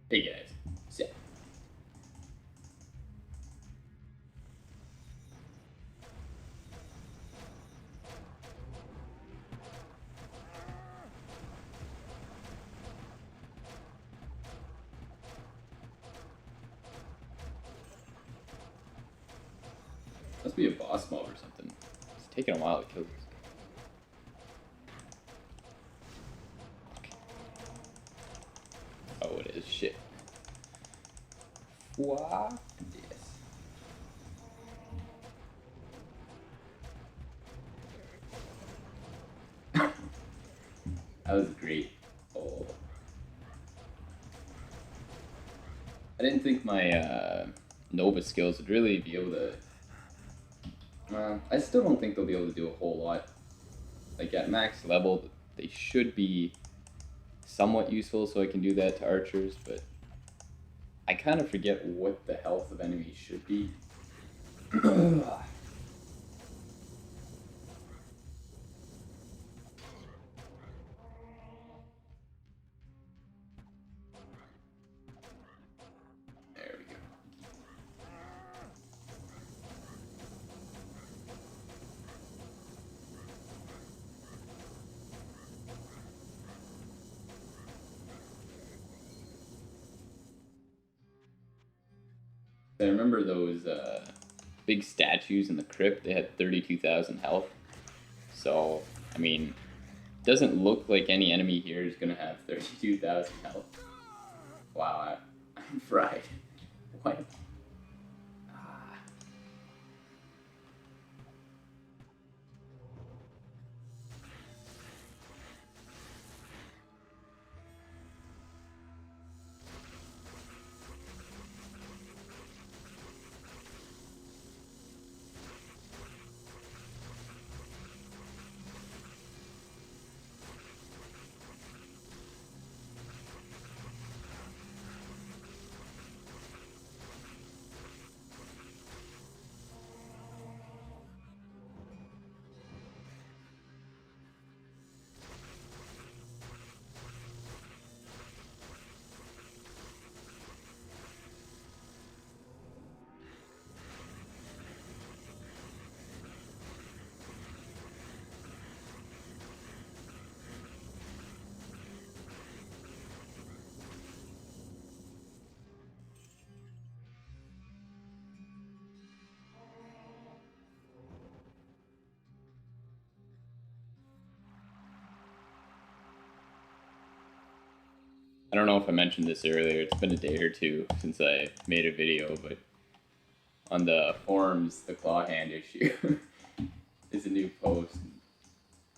Hey guys. So, must be a boss mob or something. It's taking a while to kill this guy. Oh, it is. Shit. What? Yes. That was great. Oh. I didn't think my Nova skills would really be able to. I still don't think they'll be able to do a whole lot. Like at max level, they should be somewhat useful, so I can do that to archers, but I kind of forget what the health of enemies should be. There we go. I remember those big statues in the crypt. They had 32,000 health. So, I mean, doesn't look like any enemy here is gonna have 32,000 health. Wow, I'm fried. What? Ah. I don't know if I mentioned this earlier. It's been a day or two since I made a video, but on the forums, the claw hand issue is a new post.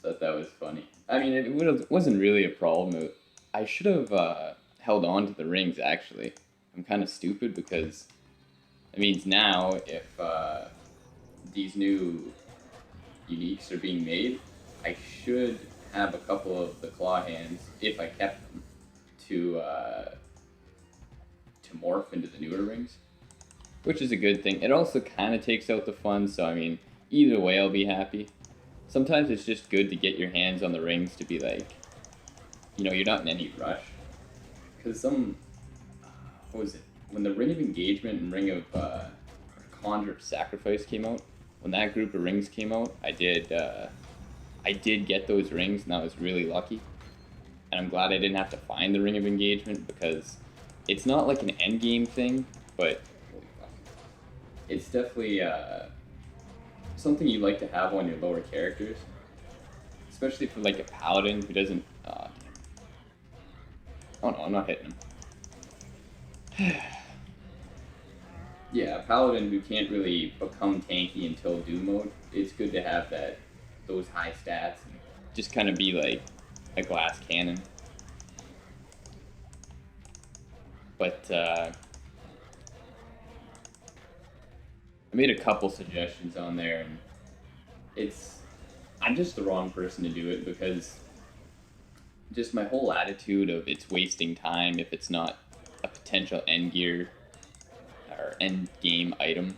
Thought that was funny. I mean, it wasn't really a problem. I should have held on to the rings, actually. I'm kind of stupid because it means now if these new uniques are being made, I should have a couple of the claw hands, if I kept them, to morph into the newer rings, which is a good thing. It also kind of takes out the fun, so I mean, either way, I'll be happy. Sometimes it's just good to get your hands on the rings to be like, you know, you're not in any rush. Because what was it? When the Ring of Engagement and Ring of Conjure of Sacrifice came out, when that group of rings came out, I did get those rings, and I was really lucky. And I'm glad I didn't have to find the Ring of Engagement because it's not like an end game thing, but it's definitely something you like to have on your lower characters, especially for like a paladin who doesn't. Oh no, I'm not hitting him. Yeah, a paladin who can't really become tanky until Doom mode. It's good to have those high stats and just kind of be like a glass cannon. But I made a couple suggestions on there, and I'm just the wrong person to do it because just my whole attitude of it's wasting time if it's not a potential end gear or end game item.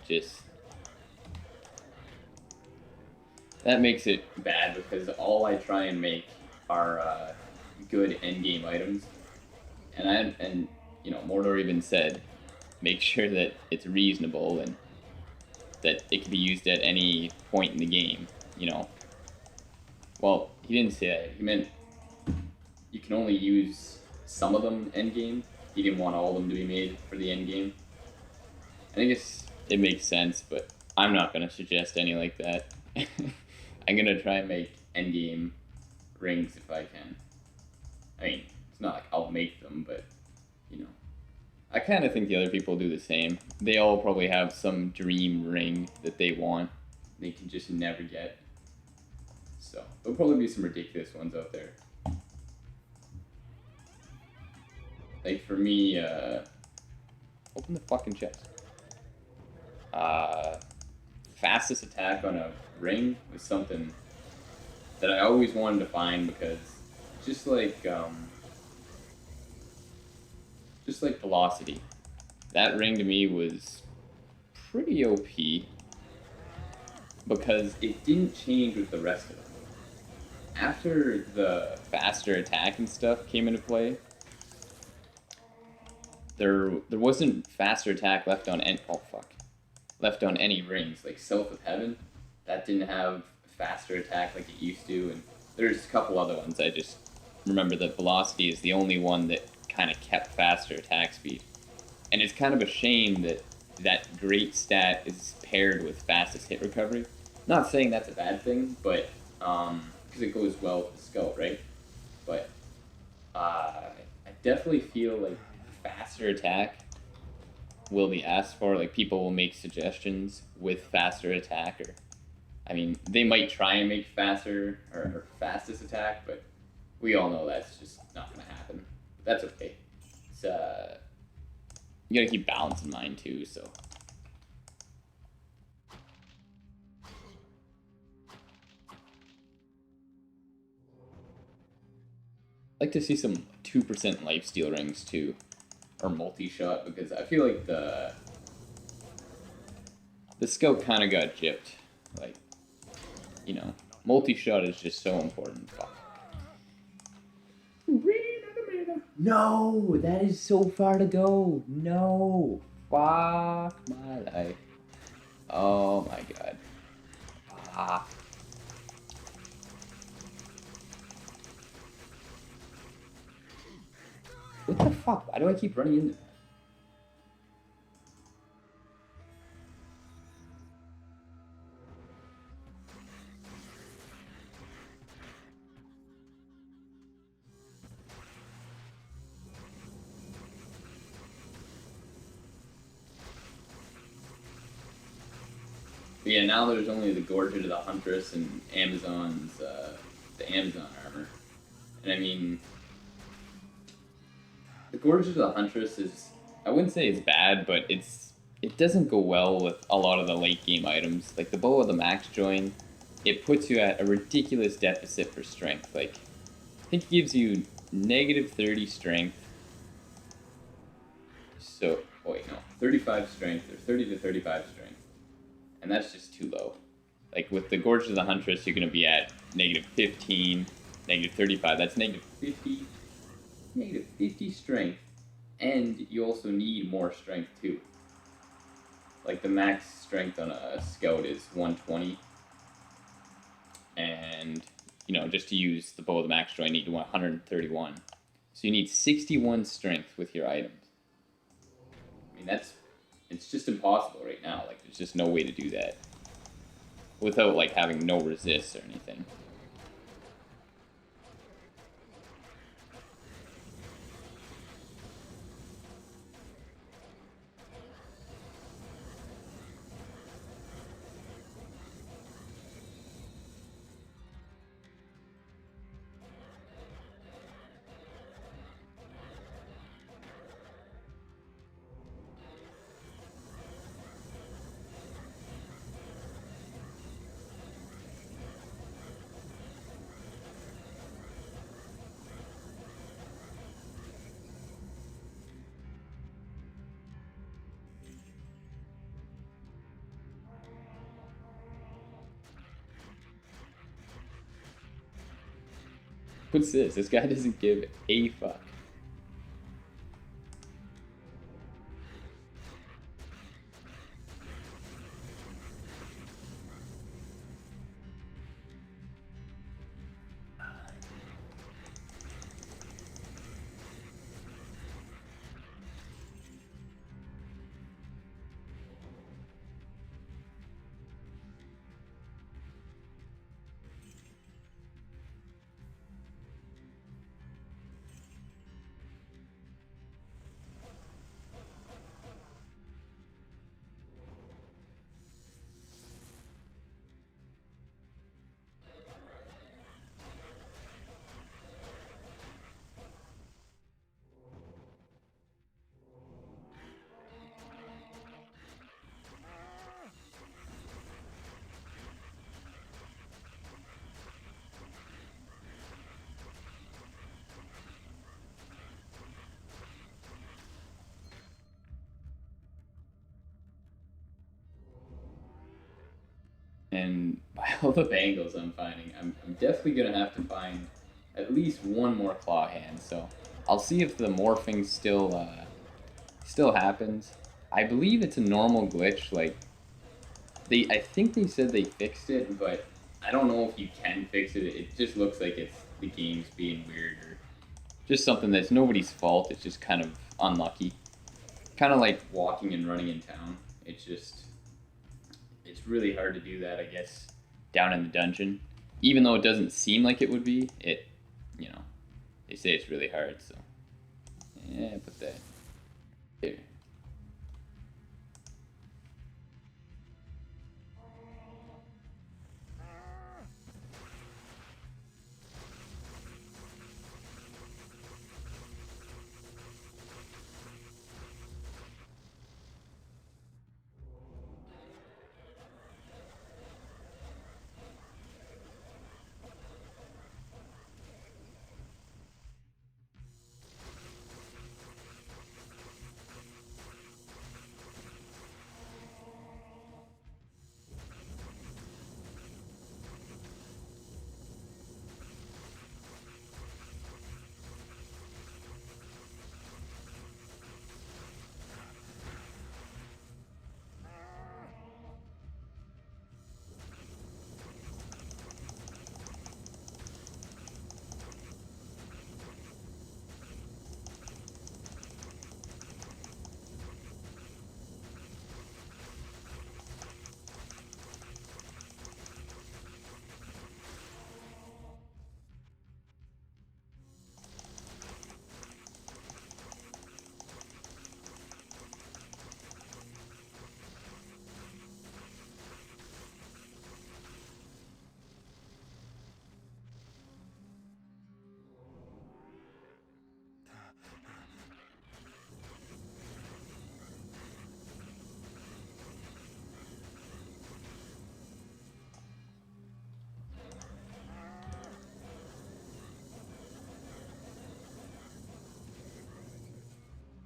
Just that makes it bad because all I try and make are good end game items, And Mordor even said, make sure that it's reasonable and that it can be used at any point in the game. Well, he didn't say that. He meant you can only use some of them end game. He didn't want all of them to be made for the end game. I think it makes sense, but I'm not gonna suggest any like that. I'm gonna try and make end game rings if I can. I mean, it's not like I'll make them, but I kind of think the other people do the same. They all probably have some dream ring that they want. They can just never get. So there'll probably be some ridiculous ones out there. Like for me, open the fucking chest. Fastest attack on a ring was something that I always wanted to find because just like velocity, that ring to me was pretty OP because it didn't change with the rest of them. After the faster attack and stuff came into play, there wasn't faster attack left on any rings. Like South of Heaven, that didn't have faster attack like it used to, and there's a couple other ones. I just remember that velocity is the only one that kind of kept faster attack speed, and it's kind of a shame that that great stat is paired with fastest hit recovery. Not saying that's a bad thing, but because it goes well with the scout, right? But I definitely feel like faster attack will be asked for. Like people will make suggestions with faster attack, or I mean, they might try and make faster or fastest attack, but we all know that's just not gonna happen. But that's okay. It's you gotta keep balance in mind too. So. I'd like to see some 2% lifesteal rings too, or multi-shot, because I feel like the scout kind of got gypped. Like, multi-shot is just so important. Fuck. No, that is so far to go. No, fuck my life. Oh my god. Ah. What the fuck? Why do I keep running into that? But yeah, now there's only the Gorget of the Huntress and Amazon's, the Amazon armor. And I mean, the Gorget of the Huntress is, I wouldn't say it's bad, but it doesn't go well with a lot of the late game items. Like the Bow of the Max Join, it puts you at a ridiculous deficit for strength. Like, I think it gives you negative 30 strength. So, oh wait, no, 35 strength, or 30 to 35 strength. And that's just too low. Like with the Gorget of the Huntress, you're going to be at negative 15, negative 35. That's negative 50 strength. And you also need more strength too. Like the max strength on a scout is 120. And, just to use the Bow of the Max Join, you need 131. So you need 61 strength with your items. I mean, it's just impossible right now. Like, there's just no way to do that without, like, having no resist or anything. What's this? This guy doesn't give a fuck. and by all the bangles I'm finding, I'm definitely gonna have to find at least one more claw hand. So I'll see if the morphing still happens. I believe it's a normal glitch. Like I think they said they fixed it, but I don't know if you can fix it. It just looks like it's the game's being weird or just something that's nobody's fault. It's just kind of unlucky. Kind of like walking and running in town. It's really hard to do that, I guess, down in the dungeon. Even though it doesn't seem like it would be, you know, they say it's really hard. So yeah, put that there.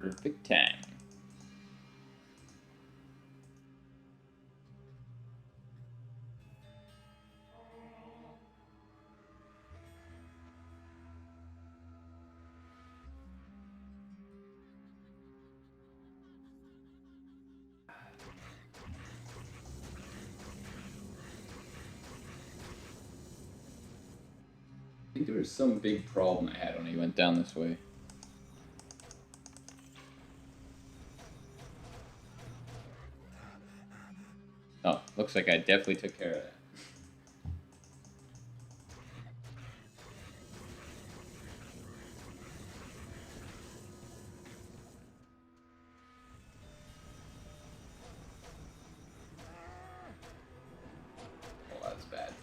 Perfect time. I think there was some big problem I had when I went down this way. Oh, looks like I definitely took care of that. Oh, that's bad.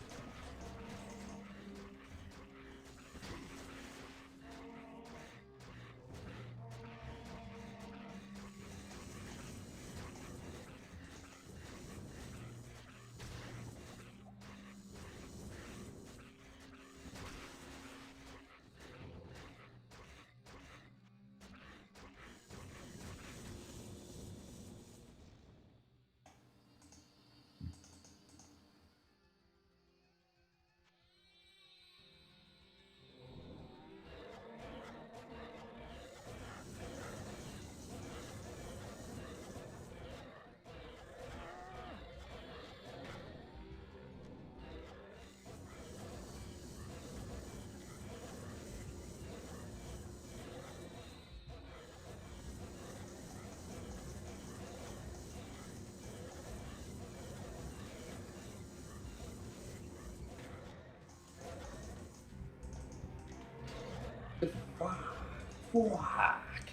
Fuck.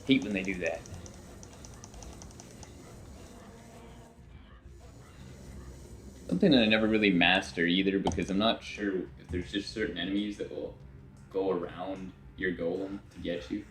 Hate when they do that. Something that I never really master either because I'm not sure if there's just certain enemies that will go around your golem to get you.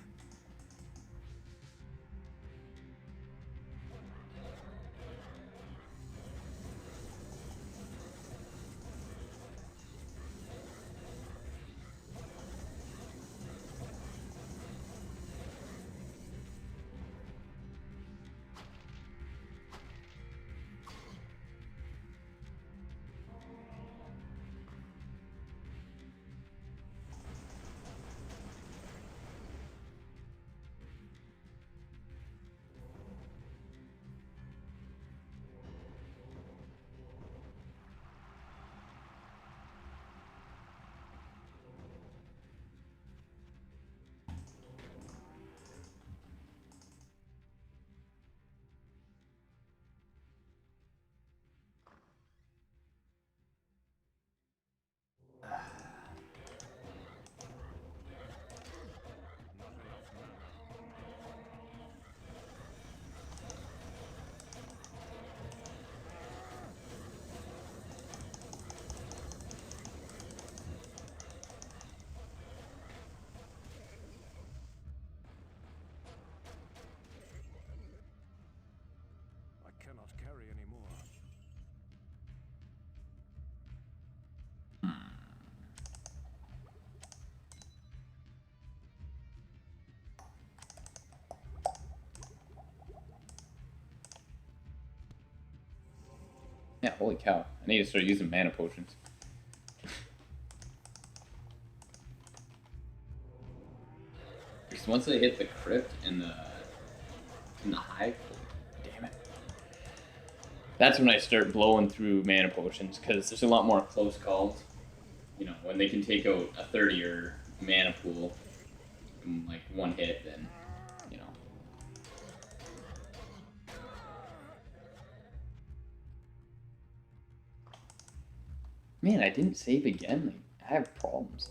Yeah, holy cow. I need to start using mana potions. Because once I hit the crypt and the hive, damn it. That's when I start blowing through mana potions, because there's a lot more close calls. You know, when they can take out a 30 or mana pool in like one hit, then, you know. Man, I didn't save again. Like, I have problems.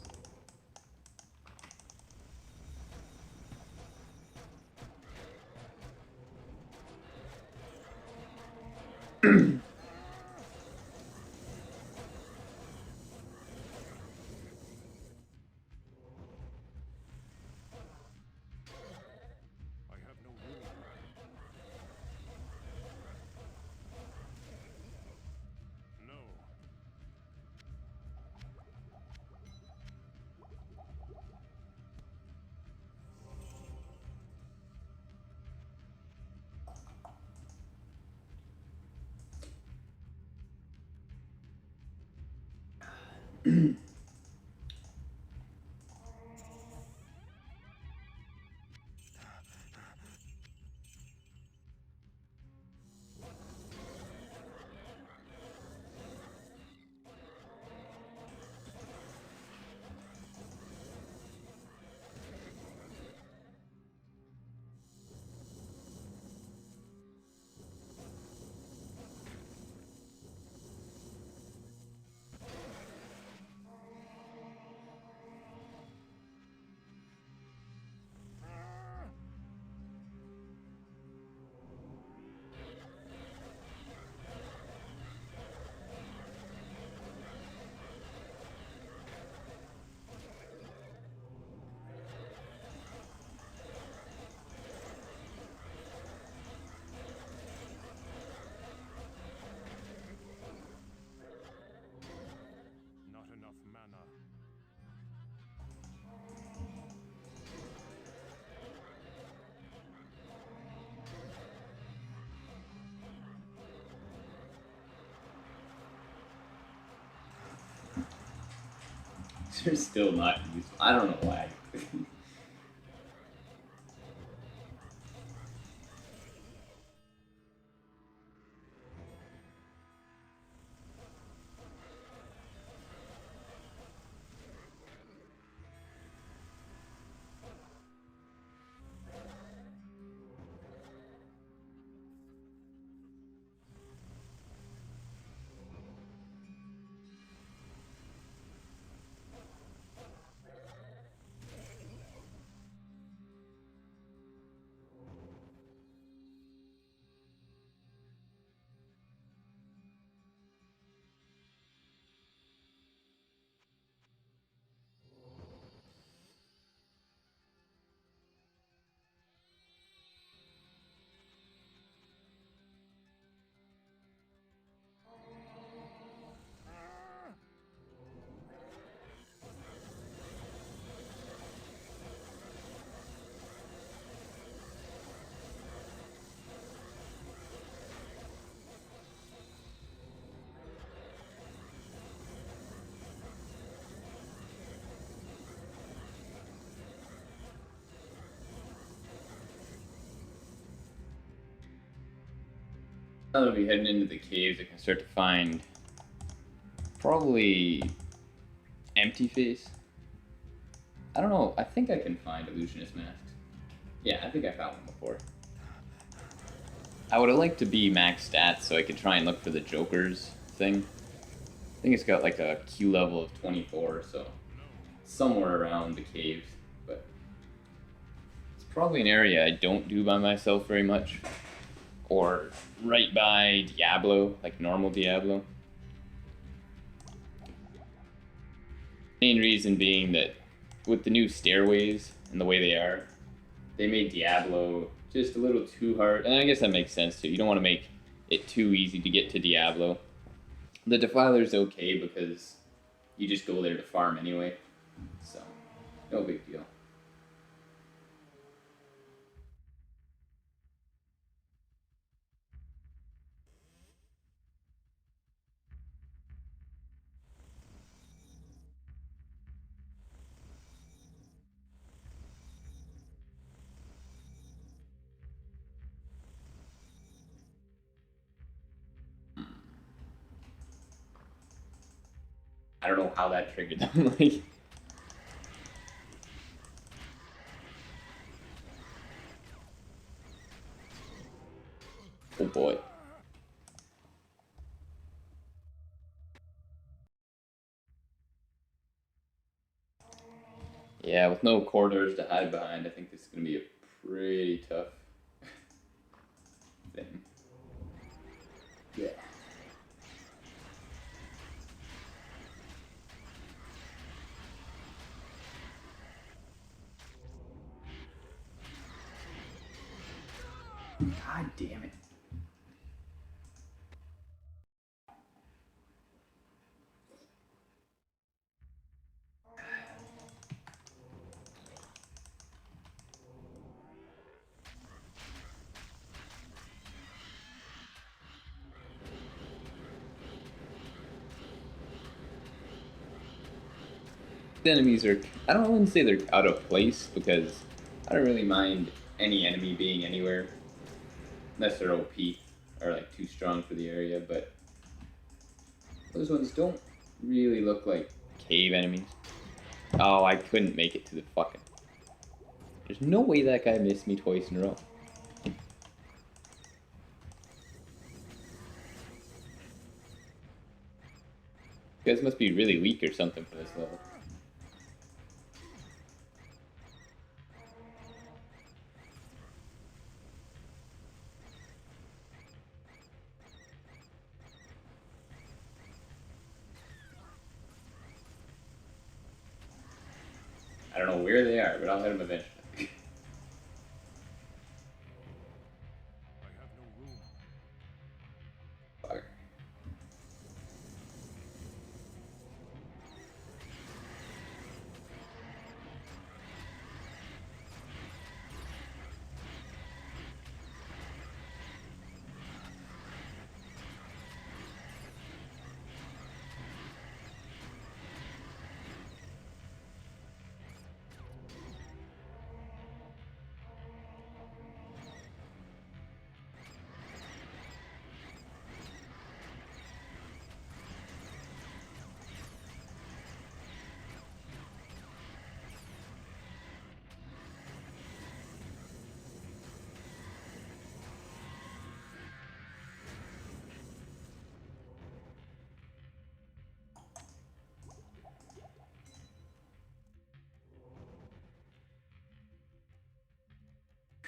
They're still not useful. I don't know why. Now that I'll be heading into the caves, I can start to find probably Empty Face. I don't know. I think I can find Illusionist Masks. Yeah, I think I found one before. I would have liked to be max stats so I could try and look for the Joker's thing. I think it's got like a Q level of 24, so somewhere around the caves. But it's probably an area I don't do by myself very much. Or right by Diablo, like normal Diablo. Main reason being that with the new stairways and the way they are, they made Diablo just a little too hard. And I guess that makes sense too. You don't want to make it too easy to get to Diablo. The Defiler's okay because you just go there to farm anyway. So, no big deal. I don't know how that triggered them. Like, oh boy. Yeah, with no corridors to hide behind, I think this is going to be a pretty tough thing. Yeah. God damn it. The enemies are, I don't want to say they're out of place because I don't really mind any enemy being anywhere unless they're OP or like too strong for the area, but those ones don't really look like cave enemies. Oh, I couldn't make it to the fucking... There's no way that guy missed me twice in a row. You guys must be really weak or something for this level. I don't know where they are, but I'll hit them eventually. Fuck.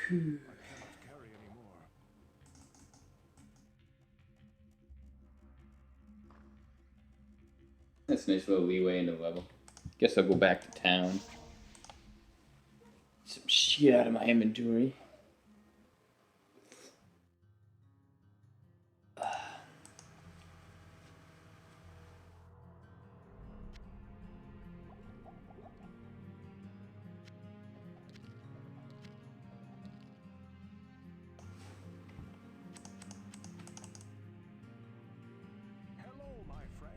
Whew. That's a nice little leeway into the level. Guess I'll go back to town. Some shit out of my inventory. Hello, my friend.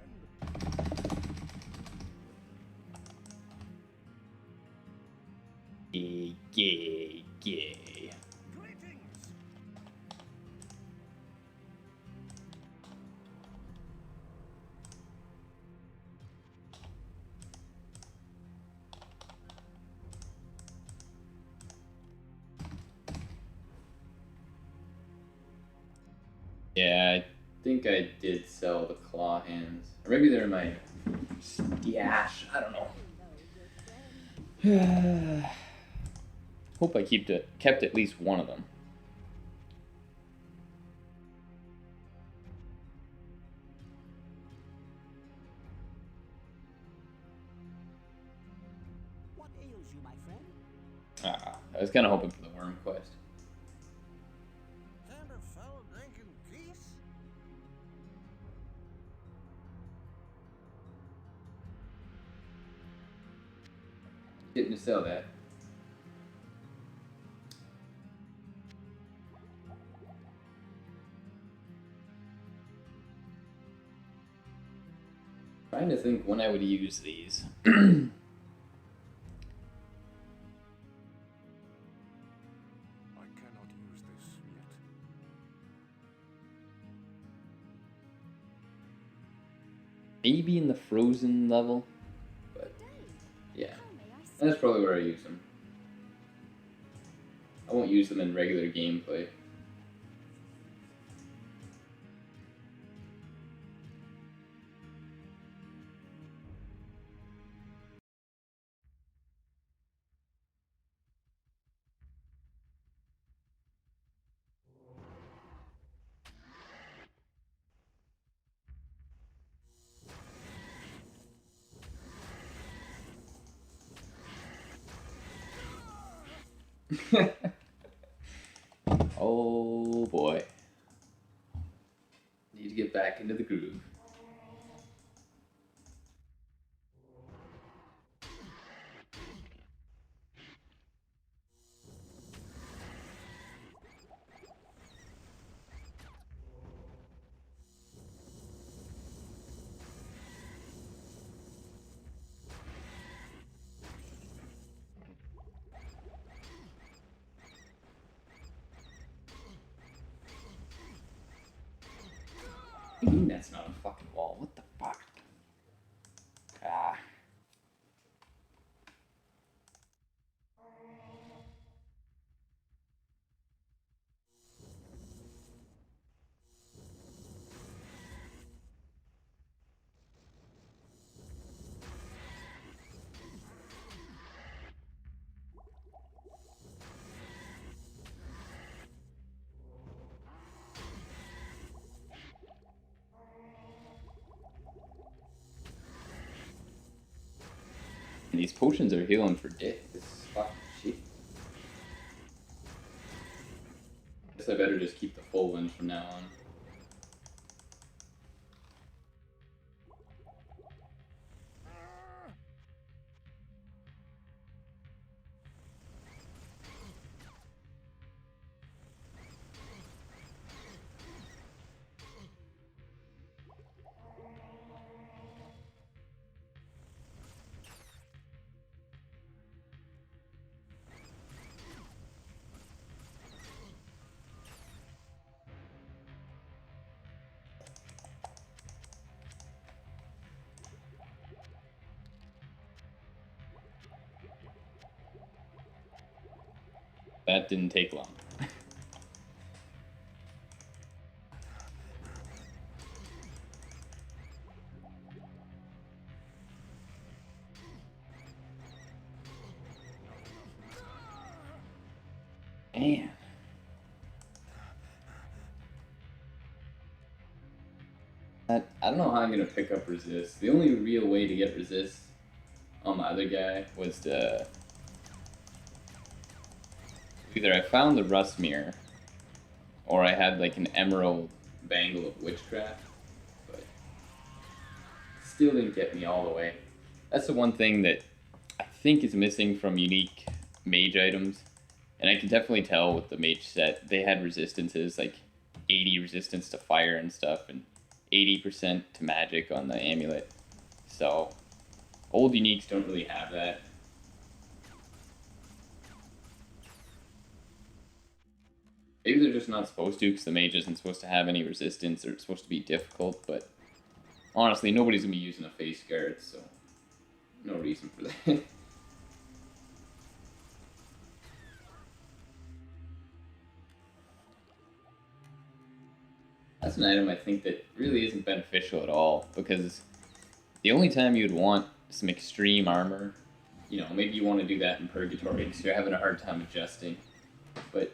Gay. Greetings. Yeah, I think I did sell the claw hands. Or maybe they're in my stash. I don't know. Hope I kept at least one of them. What ails you, my friend? I was kind of hoping for the worm quest. Can't a fellow drink in peace? Didn't sell that. Trying to think when I would use these. I cannot use this yet. maybe in the frozen level, but yeah, that's probably where I use them. I won't use them in regular gameplay. Oh boy. Need to get back into the groove. I mean, that's not a fucking wall. What the fuck? Ah. And these potions are healing for days. This is fucking shit. Guess I better just keep the full ones from now on. That didn't take long. Man. I don't know how I'm gonna pick up resist. The only real way to get resist on my other guy was to either I found the rust mirror or I had like an emerald bangle of witchcraft, but still didn't get me all the way. That's the one thing that I think is missing from unique mage items, and I can definitely tell with the mage set they had resistances like 80 resistance to fire and stuff, and 80% to magic on the amulet. So old uniques don't really have that. Maybe they're just not supposed to, because the mage isn't supposed to have any resistance, or it's supposed to be difficult, but honestly, nobody's going to be using a face guard, so no reason for that. That's an item I think that really isn't beneficial at all, because the only time you'd want some extreme armor, you know, maybe you want to do that in Purgatory because you're having a hard time adjusting, but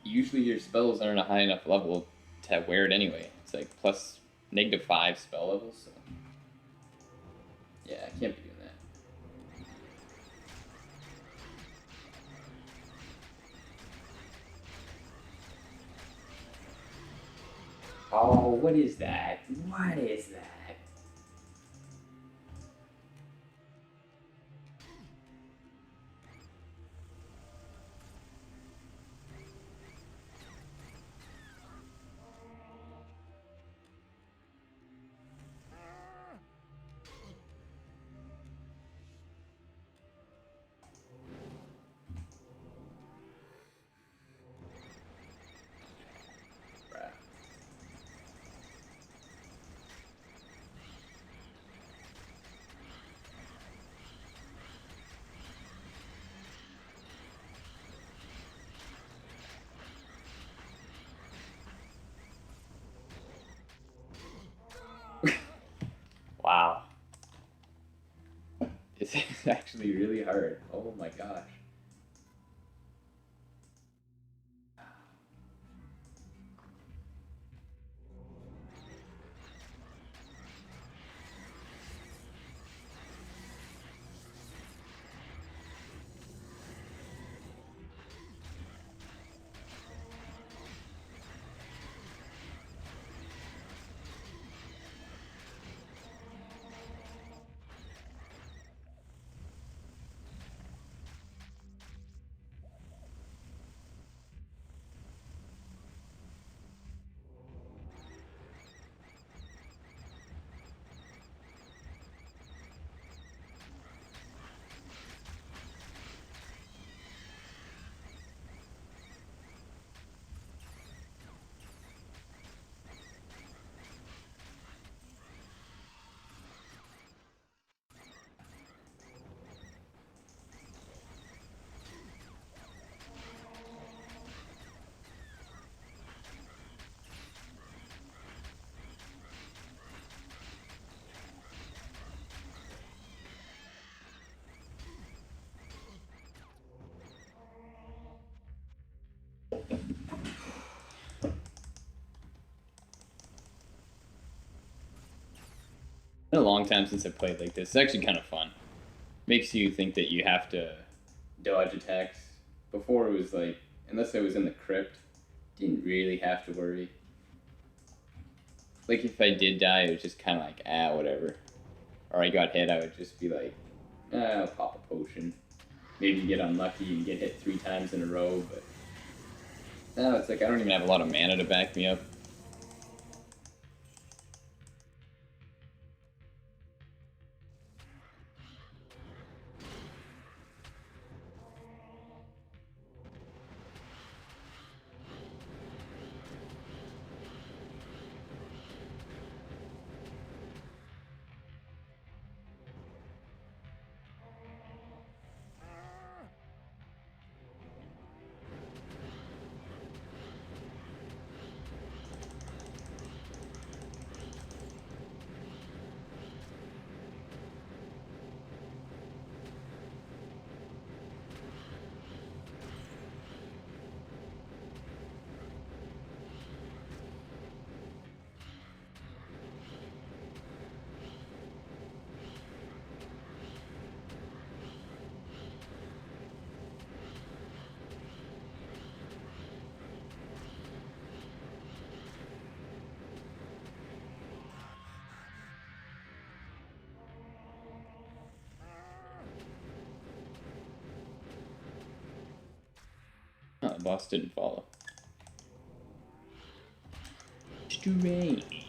usually your spells aren't a high enough level to wear it anyway. It's like plus -5 spell levels, so yeah, I can't be doing that. Oh, what is that? What is that? is actually really hard. Oh my gosh. Been a long time since I played like this. It's actually kind of fun. Makes you think that you have to dodge attacks. Before it was like, unless I was in the crypt, didn't really have to worry. Like if I did die, it was just kind of like, whatever. Or I got hit, I would just be like, I'll pop a potion. Maybe you get unlucky and get hit 3 times in a row, but now it's like I don't even have a lot of mana to back me up. Oh, the boss didn't follow. Strange.